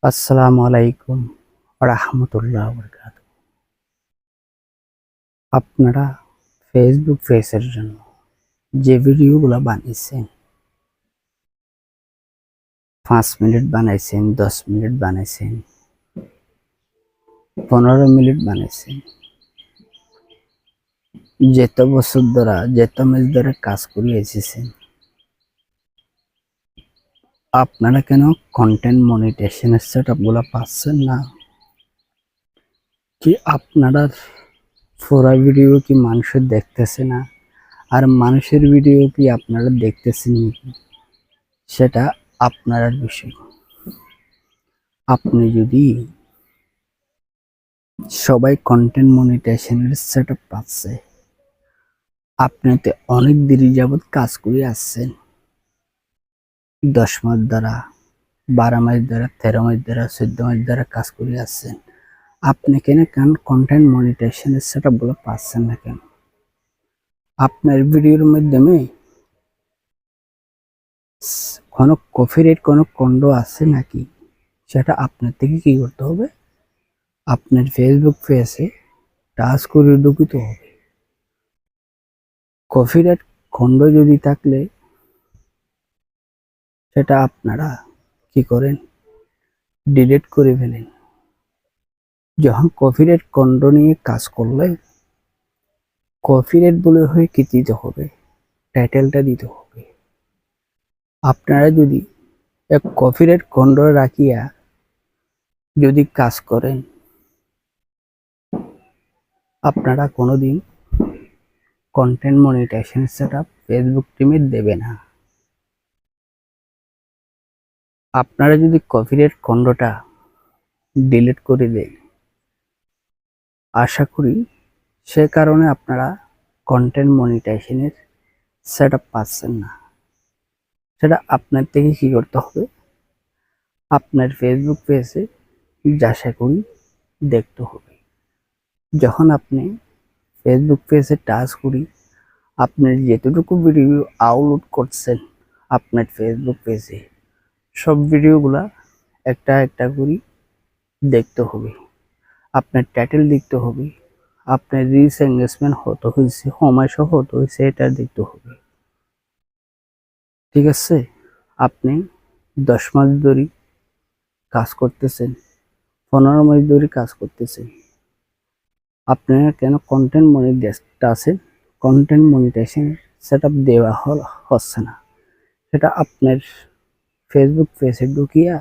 আসসালামু আলাইকুম রাহমাতুল্লাহ বারাকাতুহু। আপনারা ফেসবুক পেজের জন্য যে ভিডিওগুলো বানিয়েছেন, 5 মিনিট বানাইছেন, 10 মিনিট বানাইছেন, 15 মিনিট বানাইছেন, যেত বছর ধরে যেত মাস ধরে কাজ করে এসেছেন, আপনারা কেন কন্টেন্ট মনিটাইজেশনের সেটআপগুলো পাচ্ছেন না? কি আপনারা পুরা ভিডিও কি মানুষের দেখতেছে না? আর মানুষের ভিডিও কি আপনারা দেখতেছেন নাকি? সেটা আপনার বিষয়। আপনি যদি সবাই কন্টেন্ট মনিটাইজেশনের সেটআপ পাচ্ছে, আপনি তো অনেক দেরি যাবৎ কাজ করে আসছেন, 10 মাস দ্বারা, 12 মাস দ্বারা, 13 মাস দ্বারা, 14 মাস দ্বারা কাজ করে আসছেন। আপনি কেন কন্টেন্ট মনিটাইজেশনের সেটআপ গুলো পাচ্ছেন না কেন? আপনার ভিডিওর মাধ্যমে কোনো কপিরাইট কোনো কন্ড আছে নাকি? সেটা আপনার থেকে কি করতে হবে? আপনার ফেসবুক পেজে টাচ করে ঢুকিতে হবে। কপিরাইট খণ্ড যদি থাকলে সেটা আপনারা কি করেন? ডিলিট করে ফেলেন। যখন কপিরাইট খণ্ড নিয়ে কাজ করলে কপিরাইট বলে হয়ে কি দিতে হবে? টাইটেলটা দিতে হবে। আপনারা যদি এক কপিরাইট খণ্ড রাখিয়া যদি কাজ করেন, আপনারা কোনোদিন কন্টেন্ট মনিটাইজেশন সেটআপ ফেসবুক টিমে দেবে না। আপনারা যদি কপিরাইট খণ্ডটা ডিলিট করে দেন, আশা করি সে কারণে আপনারা কন্টেন্ট মনিটাইজেশনের সেটআপ পাচ্ছেন না। সেটা আপনার থেকে কি করতে হবে? আপনার ফেসবুক পেজে যাচাই করি দেখতে হবে। যখন আপনি ফেসবুক পেজে টাচ করি, আপনার যেতটুকু ভিডিও আপলোড করছেন আপনার ফেসবুক পেজে, সব ভিডিওগুলা একটা একটা করে দেখতে হবে। আপনার টাইটেল দেখতে হবে, আপনার রিচ এঙ্গেজমেন্ট হতে হয়েছে, সময় সহ হতে হয়েছে, এটা দেখতে হবে। ঠিক আছে? আপনি 10 মাস ধরে কাজ করতেছেন, 15 মাস ধরে কাজ করতেছেন, আপনারা কেন কন্টেন্ট মনিটাইজেশন সেটআপ দেওয়া হচ্ছে না? সেটা আপনার ফেসবুক পেজে ঢুকিয়া